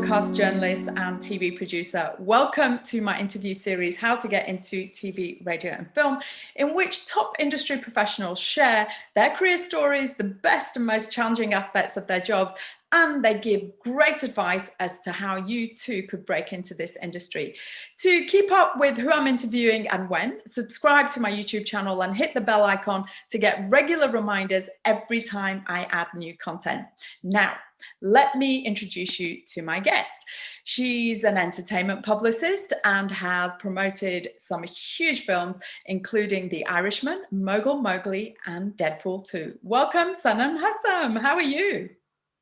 broadcast journalist and TV producer. Welcome to my interview series, How to Get into TV, Radio and Film, in which top industry professionals share their career stories, the best and most challenging aspects of their jobs, and they give great advice as to how you too could break into this industry. To keep up with who I'm interviewing and when, subscribe to my YouTube channel and hit the bell icon to get regular reminders every time I add new content. Now, let me introduce you to my guest. She's an entertainment publicist and has promoted some huge films, including The Irishman, Mogul Mowgli, and Deadpool 2. Welcome, Sanam Hasan. How are you?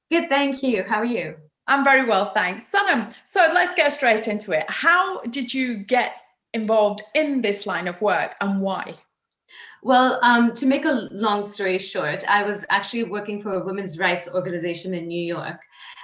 Good, thank you. How are you? I'm very well, thanks. Sanam, so let's get straight into it. How did you get involved in this line of work and why? Well, to make a long story short, I was actually working for a women's rights organization in New York.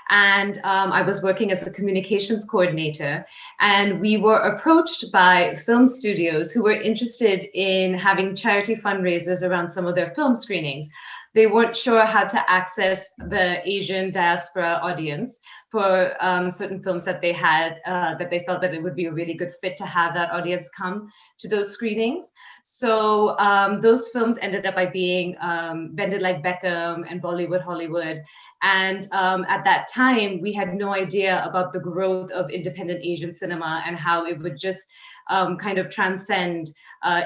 And I was working as a communications coordinator. And we were approached by film studios who were interested in having charity fundraisers around some of their film screenings. They weren't sure how to access the Asian diaspora audience for certain films that they had, that they felt that it would be a really good fit to have that audience come to those screenings. So those films ended up by being Like Beckham and Bollywood, Hollywood. And at that time, we had no idea about the growth of independent Asian cinema and how it would just kind of transcend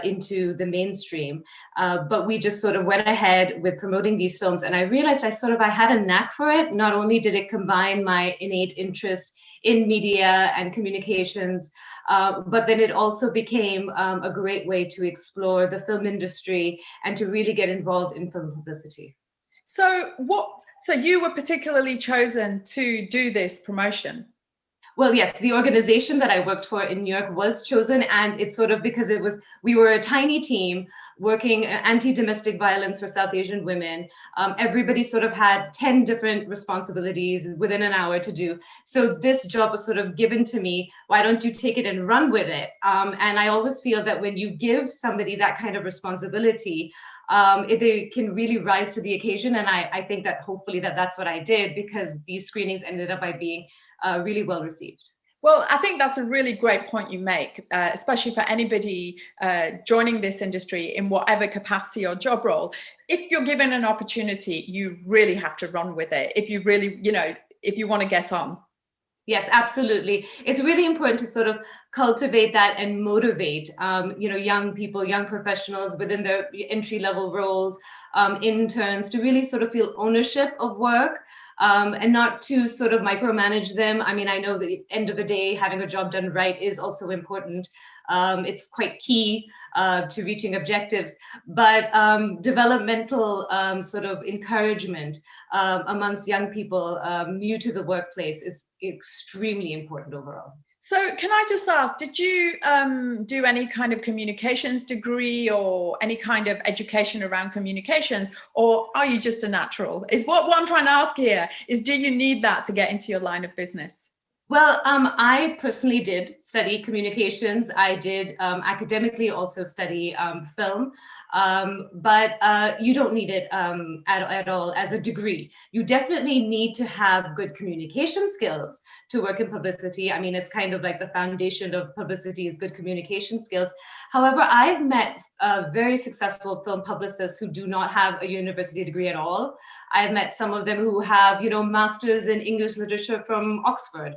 into the mainstream. But we just sort of went ahead with promoting these films. And I realized I had a knack for it. Not only did it combine my innate interest in media and communications, but then it also became a great way to explore the film industry and to really get involved in film publicity. So you were particularly chosen to do this promotion? Well, yes, the organization that I worked for in New York was chosen, and it's sort of because we were a tiny team working anti-domestic violence for South Asian women. Everybody sort of had 10 different responsibilities within an hour to do. So this job was sort of given to me. Why don't you take it and run with it? And I always feel that when you give somebody that kind of responsibility, they can really rise to the occasion. And I think that hopefully that's what I did, because these screenings ended up by being really well received. Well, I think that's a really great point you make, especially for anybody joining this industry in whatever capacity or job role. If you're given an opportunity, you really have to run with it. If you really, if you want to get on. Yes, absolutely. It's really important to sort of cultivate that and motivate, young people, young professionals within their entry-level roles, interns, to really sort of feel ownership of work. And not to sort of micromanage them. I mean, I know that at the end of the day, having a job done right is also important. It's quite key to reaching objectives, but developmental sort of encouragement amongst young people new to the workplace is extremely important overall. So can I just ask, did you do any kind of communications degree or any kind of education around communications, or are you just a natural? Is what I'm trying to ask here is, do you need that to get into your line of business? Well, I personally did study communications. I did academically also study film, but you don't need it at all as a degree. You definitely need to have good communication skills to work in publicity. I mean, it's kind of like the foundation of publicity is good communication skills. However, I've met very successful film publicists who do not have a university degree at all. I've met some of them who have, masters in English literature from Oxford.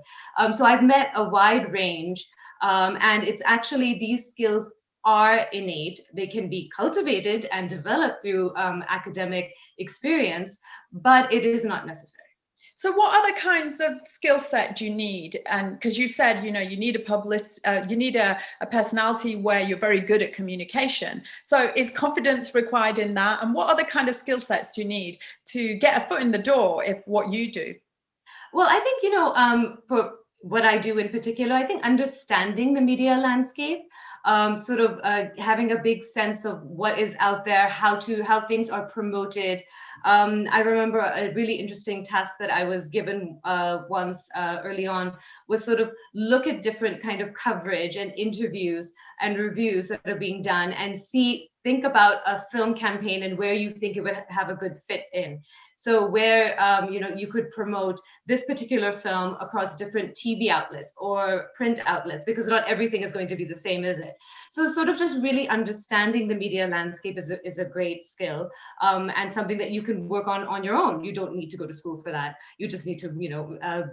So I've met a wide range, and it's actually these skills are innate. They can be cultivated and developed through academic experience, but it is not necessary. So what other kinds of skill set do you need? And because you've said, you need a publicist, you need a personality where you're very good at communication. So is confidence required in that? And what other kind of skill sets do you need to get a foot in the door if what you do? Well, I think, for what I do in particular, I think understanding the media landscape, having a big sense of what is out there, how things are promoted. I remember a really interesting task that I was given once early on was sort of look at different kind of coverage and interviews and reviews that are being done and think about a film campaign and where you think it would have a good fit in. So where you could promote this particular film across different TV outlets or print outlets, because not everything is going to be the same, is it? So sort of just really understanding the media landscape is a great skill, and something that you can work on your own. You don't need to go to school for that. You just need to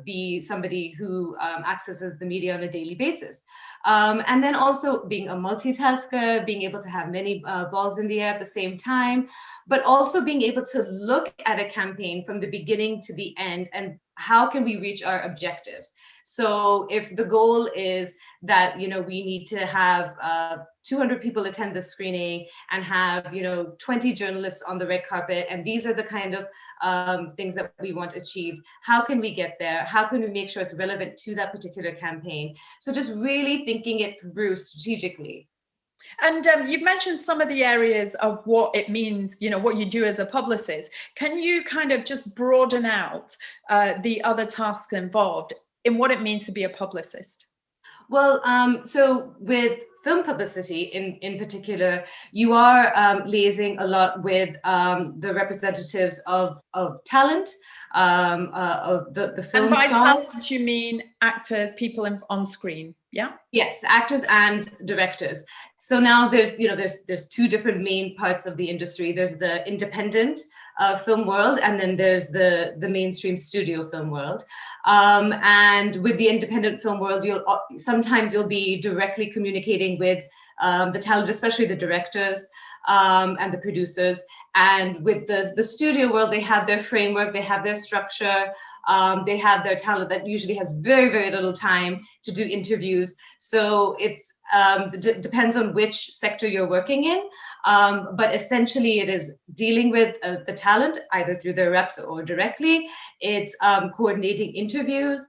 be somebody who accesses the media on a daily basis. And then also being a multitasker, being able to have many balls in the air at the same time, but also being able to look at a campaign from the beginning to the end and how can we reach our objectives. So if the goal is that we need to have 200 people attend the screening and have 20 journalists on the red carpet, and these are the kind of things that we want achieved, how can we get there? How can we make sure it's relevant to that particular campaign? So just really thinking it through strategically. And you've mentioned some of the areas of what it means, what you do as a publicist. Can you kind of just broaden out the other tasks involved in what it means to be a publicist? Well, so with film publicity in particular, you are liaising a lot with the representatives of talent, of the film and by stars. talent, you mean actors, people on screen, yeah? Yes, actors and directors. So now there's two different main parts of the industry. There's the independent film world, and then there's the mainstream studio film world. And with the independent film world, sometimes you'll be directly communicating with the talent, especially the directors and the producers. And with the studio world, they have their framework, they have their structure, they have their talent that usually has very, very little time to do interviews. So it's depends on which sector you're working in. But essentially, it is dealing with the talent, either through their reps or directly. It's coordinating interviews.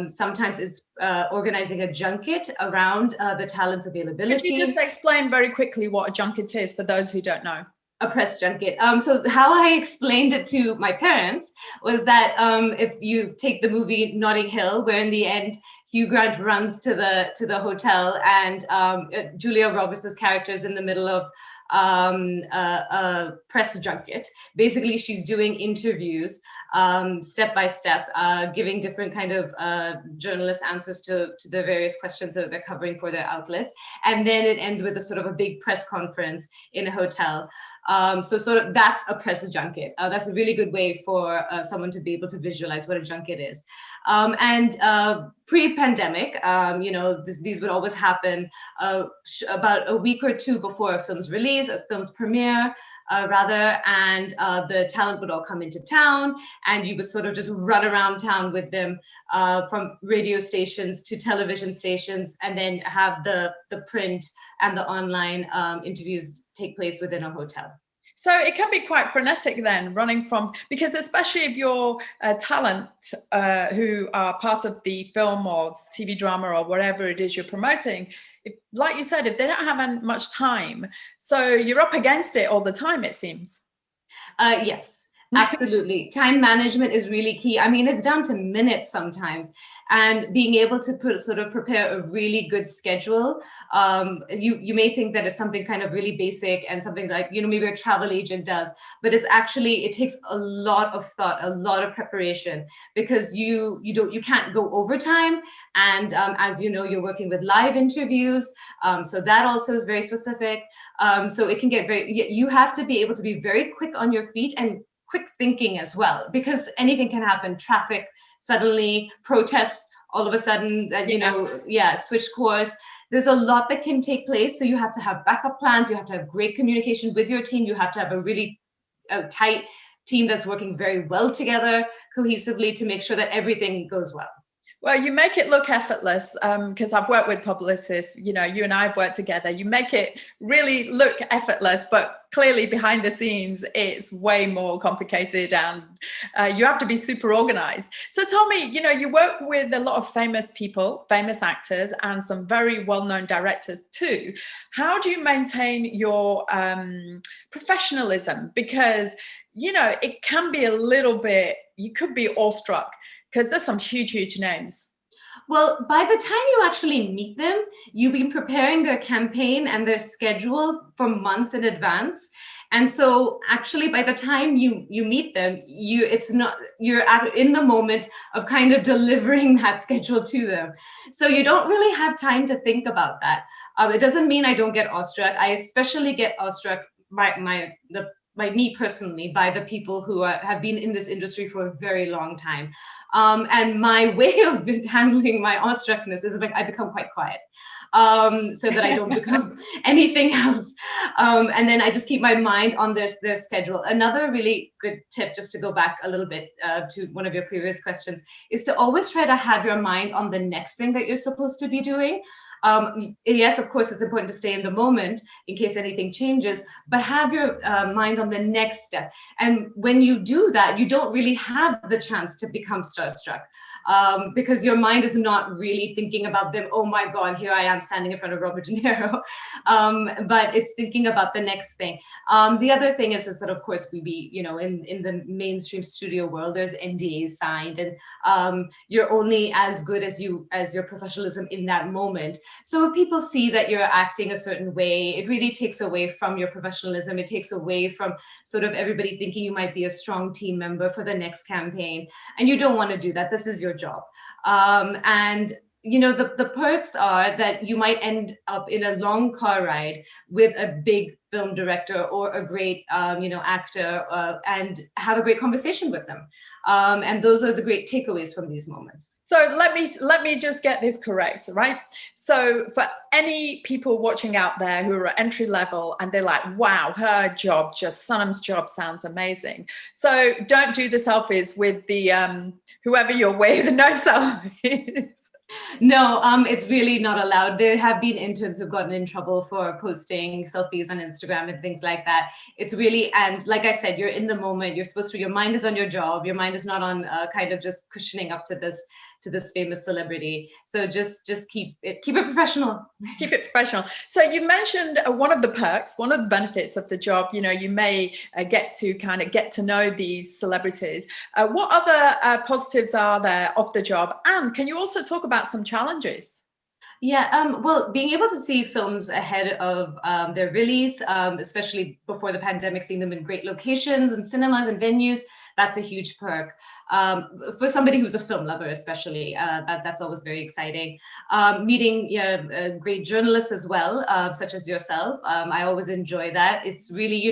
Sometimes it's organizing a junket around the talent's availability. Could you just explain very quickly what a junket is for those who don't know? A press junket. So how I explained it to my parents was that if you take the movie Notting Hill, where in the end Hugh Grant runs to the hotel and Julia Roberts' character is in the middle of a press junket. Basically, she's doing interviews step by step, giving different kind of journalist answers to the various questions that they're covering for their outlets. And then it ends with a sort of a big press conference in a hotel. So sort of that's a press junket. That's a really good way for someone to be able to visualize what a junket is. And pre-pandemic, these would always happen about a week or two before a film's release, a film's premiere, and the talent would all come into town, and you would sort of just run around town with them from radio stations to television stations, and then have the print and the online interviews take place within a hotel. So it can be quite frenetic then, running from, because especially if you're talent who are part of the film or TV drama or whatever it is you're promoting, like you said, if they don't have much time, so you're up against it all the time, it seems. Yes, absolutely. Time management is really key. I mean, it's down to minutes sometimes. And being able to prepare a really good schedule. You may think that it's something kind of really basic and something like, maybe a travel agent does, but it takes a lot of thought, a lot of preparation, because you can't go overtime. And as you know, you're working with live interviews. So that also is very specific. So it can get you have to be able to be very quick on your feet and quick thinking as well, because anything can happen. Traffic, suddenly protests, all of a sudden, switch course. There's a lot that can take place. So you have to have backup plans. You have to have great communication with your team. You have to have a really tight team that's working very well together, cohesively, to make sure that everything goes well. Well, you make it look effortless, because I've worked with publicists, you and I have worked together. You make it really look effortless, but clearly behind the scenes, it's way more complicated, and you have to be super organized. So tell me, you work with a lot of famous people, famous actors, and some very well-known directors too. How do you maintain your professionalism? Because, it can be a little bit, you could be awestruck, because there's some huge names. Well, by the time you actually meet them, you've been preparing their campaign and their schedule for months in advance. And so actually by the time you meet them, you're in the moment of kind of delivering that schedule to them. So you don't really have time to think about that. It doesn't mean I don't get awestruck. I especially get awestruck by me personally, by the people who have been in this industry for a very long time. And my way of handling my awestruckness is like I become quite quiet, so that I don't become anything else. And then I just keep my mind on their schedule. Another really good tip, just to go back a little bit to one of your previous questions, is to always try to have your mind on the next thing that you're supposed to be doing. Yes, of course, it's important to stay in the moment in case anything changes, but have your mind on the next step. And when you do that, you don't really have the chance to become starstruck, because your mind is not really thinking about them. Oh my God, here I am standing in front of Robert De Niro. But it's thinking about the next thing. The other thing is that, of course, in the mainstream studio world, there's NDAs signed, and you're only as good as your professionalism in that moment. So if people see that you're acting a certain way, it really takes away from your professionalism. It takes away from sort of everybody thinking you might be a strong team member for the next campaign. And you don't want to do that. This is your job. And the perks are that you might end up in a long car ride with a big film director or a great actor, and have a great conversation with them. And those are the great takeaways from these moments. So let me just get this correct, right? So for any people watching out there who are at entry level and they're like, wow, Sanam's job sounds amazing. So don't do the selfies with the whoever you're with, no selfies. No, it's really not allowed. There have been interns who've gotten in trouble for posting selfies on Instagram and things like that. It's really, and like I said, you're in the moment. You're supposed to, your mind is on your job. Your mind is not on kind of just cushioning up to this famous celebrity. So just keep it professional. Keep it professional. So you mentioned one of the perks, one of the benefits of the job, you may get to know these celebrities. What other positives are there of the job? And can you also talk about some challenges? Yeah, well, being able to see films ahead of their release, especially before the pandemic, seeing them in great locations and cinemas and venues, that's a huge perk. For somebody who's a film lover, especially, that's always very exciting. Meeting great journalists as well, such as yourself. I always enjoy that. It's really,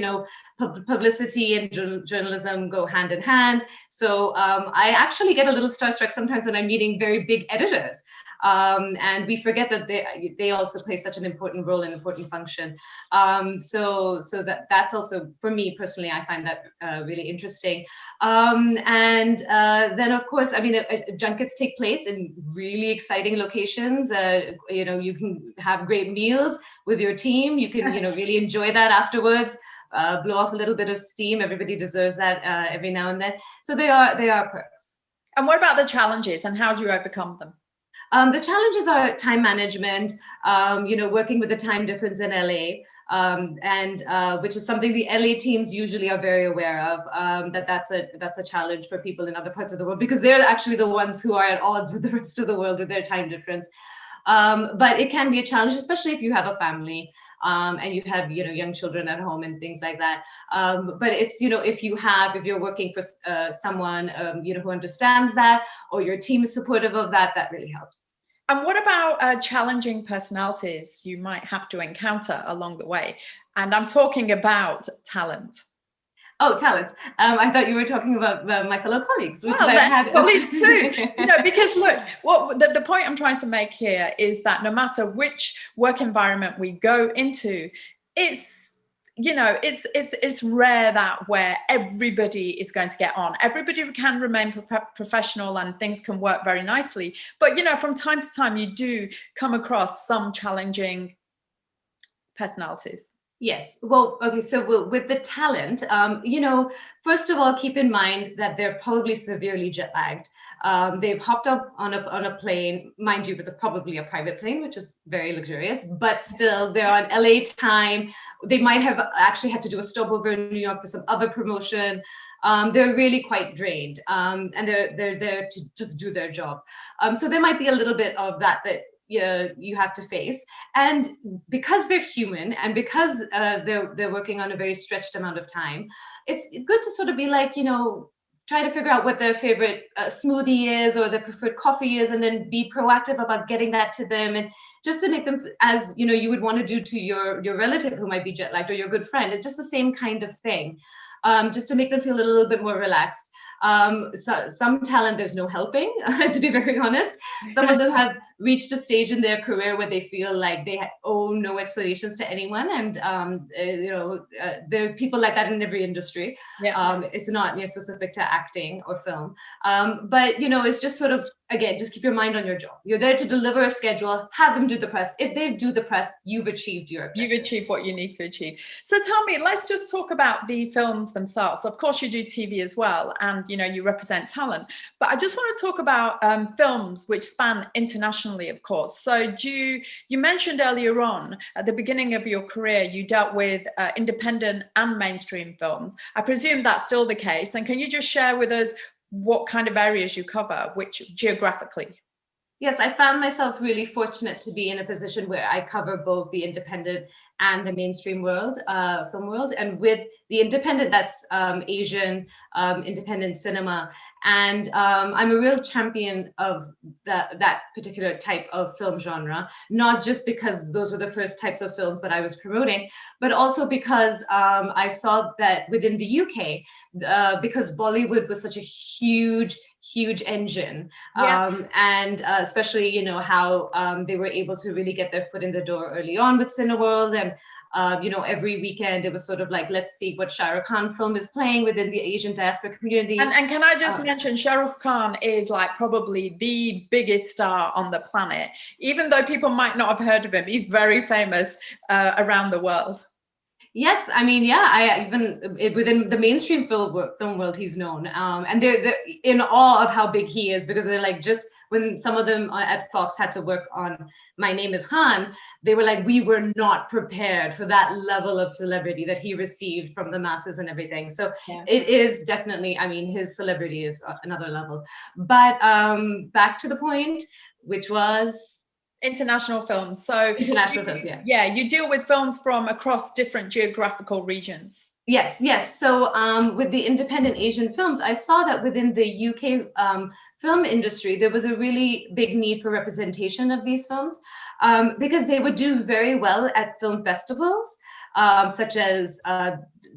publicity and journalism go hand in hand. So I actually get a little starstruck sometimes when I'm meeting very big editors. And we forget that they also play such an important role and important function. So that's also, for me personally, I find that really interesting. And then, of course, I mean, junkets take place in really exciting locations. You can have great meals with your team. You can, really enjoy that afterwards. Blow off a little bit of steam. Everybody deserves that every now and then. So they are perks. And what about the challenges, and how do you overcome them? The challenges are time management, working with the time difference in LA, and which is something the LA teams usually are very aware of, that's a challenge for people in other parts of the world, because they're actually the ones who are at odds with the rest of the world with their time difference. But it can be a challenge, especially if you have a family and you have, young children at home and things like that. But it's, if you're working for someone, who understands that, or your team is supportive of that, that really helps. And what about challenging personalities you might have to encounter along the way? And I'm talking about talent. Oh, talent. I thought you were talking about my fellow colleagues, which I've had colleagues too. Because look, the point I'm trying to make here is that no matter which work environment we go into, it's rare that where everybody is going to get on. Everybody can remain professional and things can work very nicely. But, from time to time, you do come across some challenging personalities. Yes. Well, okay. So with the talent, first of all, keep in mind that they're probably severely jet lagged. They've hopped up on a plane, mind you, it was probably a private plane, which is very luxurious, but still they're on LA time. They might have actually had to do a stopover in New York for some other promotion. They're really quite drained, and they're there to just do their job. So there might be a little bit of that you have to face. And because they're human, and because they're working on a very stretched amount of time, it's good to sort of be like, try to figure out what their favorite smoothie is or their preferred coffee is, and then be proactive about getting that to them, and just to make them, as you would want to do to your relative who might be jet lagged, or your good friend. It's just the same kind of thing, just to make them feel a little bit more relaxed. So some talent there's no helping, to be very honest. Some of them have reached a stage in their career where they feel like they owe no explanations to anyone, and there are people like that in every industry. Yeah. It's not specific to acting or film, but it's just sort of, again, just keep your mind on your job. You're there to deliver a schedule, have them do the press. If they do the press, you've achieved your objectives. You've achieved what you need to achieve. So tell me, let's just talk about the films themselves. Of course, you do TV as well, and you represent talent. But I just want to talk about films which span internationally, of course. So you mentioned earlier on, at the beginning of your career, you dealt with independent and mainstream films. I presume that's still the case. And can you just share with us what kind of areas you cover, which geographically? Yes, I found myself really fortunate to be in a position where I cover both the independent and the mainstream world, film world. And with the independent, that's Asian independent cinema. And I'm a real champion of that particular type of film genre, not just because those were the first types of films that I was promoting, but also because I saw that within the UK, because Bollywood was such a huge engine, and especially how they were able to really get their foot in the door early on with Cineworld, and every weekend it was sort of like, let's see what Shah Rukh Khan film is playing within the Asian diaspora community. And can I just mention, Shah Rukh Khan is like probably the biggest star on the planet. Even though people might not have heard of him, he's very famous around the world. Yes, I mean, yeah, I even within the mainstream film world, he's known, and they're in awe of how big he is, because they're like, just when some of them at Fox had to work on My Name Is Khan, they were like, we were not prepared for that level of celebrity that he received from the masses and everything. So yeah, it is definitely, I mean, his celebrity is another level. But back to the point, which was international films. So international films, yeah. Yeah, you deal with films from across different geographical regions. Yes. So with the independent Asian films, I saw that within the UK film industry, there was a really big need for representation of these films, because they would do very well at film festivals, such as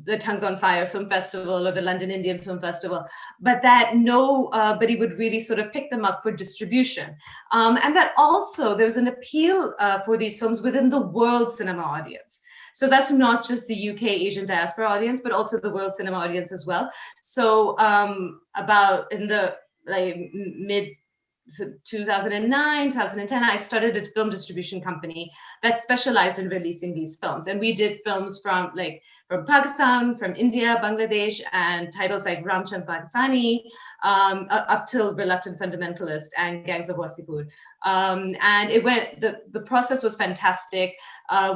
the Tongues on Fire Film Festival or the London Indian Film Festival, but that nobody would really sort of pick them up for distribution. And that also there was an appeal for these films within the world cinema audience. So that's not just the UK Asian diaspora audience, but also the world cinema audience as well. So about in the mid 2009, 2010, I started a film distribution company that specialized in releasing these films. And we did films from Pakistan, from India, Bangladesh, and titles like Ramchand Pakistani, up till Reluctant Fundamentalist and Gangs of Wasseypur. And it went, the process was fantastic.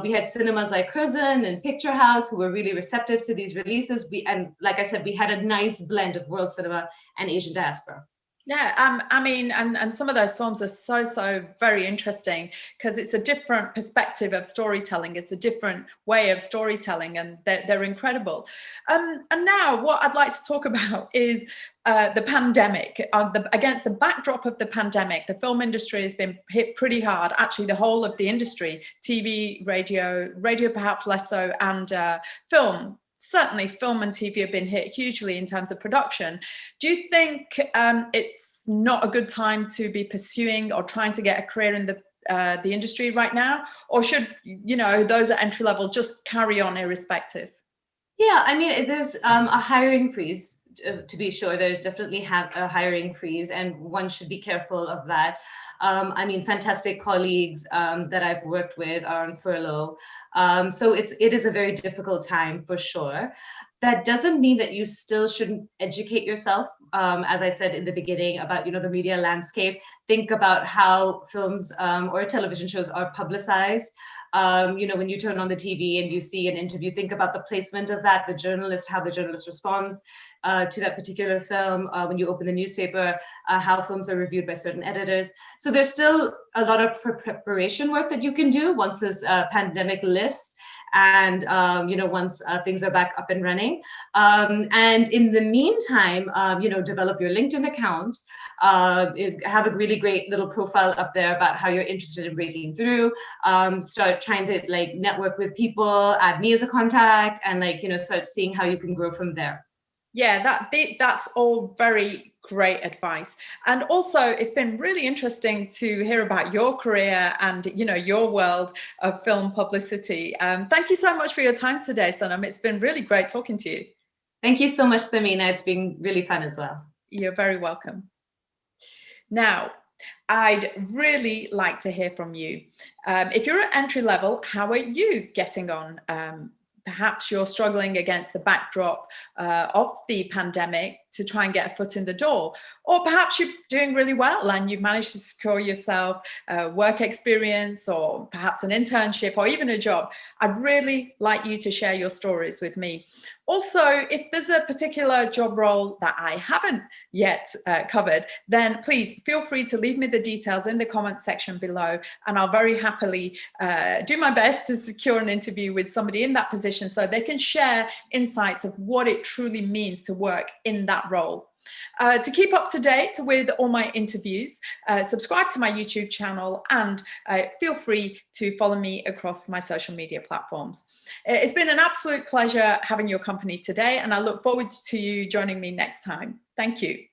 We had cinemas like Curzon and Picture House who were really receptive to these releases. And like I said, we had a nice blend of world cinema and Asian diaspora. Yeah, I mean, and some of those films are so very interesting, because it's a different perspective of storytelling. It's a different way of storytelling, and they're incredible. And now what I'd like to talk about is the pandemic. Against the backdrop of the pandemic, the film industry has been hit pretty hard. Actually, the whole of the industry, TV, radio perhaps less so, and film. Certainly film and TV have been hit hugely in terms of production. Do you think it's not a good time to be pursuing or trying to get a career in the industry right now? Or should, those at entry level just carry on irrespective? Yeah, I mean, there's a hiring freeze, to be sure. There's definitely a hiring freeze, and one should be careful of that. I mean, fantastic colleagues that I've worked with are on furlough. So it is a very difficult time for sure. that doesn't mean that you still shouldn't educate yourself. As I said in the beginning about, the media landscape, think about how films or television shows are publicized. When you turn on the TV and you see an interview, think about the placement of that, how the journalist responds to that particular film. When you open the newspaper, how films are reviewed by certain editors. So there's still a lot of preparation work that you can do once this pandemic lifts. And once things are back up and running, and in the meantime, develop your LinkedIn account, have a really great little profile up there about how you're interested in breaking through, start trying to network with people, add me as a contact, and start seeing how you can grow from there. Yeah, that's all very great advice. And also, it's been really interesting to hear about your career and, your world of film publicity. Thank you so much for your time today, Sanam. It's been really great talking to you. Thank you so much, Samina. It's been really fun as well. You're very welcome. Now, I'd really like to hear from you. If you're at entry level, how are you getting on? Perhaps you're struggling against the backdrop of the pandemic to try and get a foot in the door. Or perhaps you're doing really well and you've managed to secure yourself work experience or perhaps an internship or even a job. I'd really like you to share your stories with me. Also, if there's a particular job role that I haven't yet covered, then please feel free to leave me the details in the comments section below, and I'll very happily do my best to secure an interview with somebody in that position so they can share insights of what it truly means to work in that role. To keep up to date with all my interviews, subscribe to my YouTube channel and feel free to follow me across my social media platforms. It's been an absolute pleasure having your company today, and I look forward to you joining me next time. Thank you.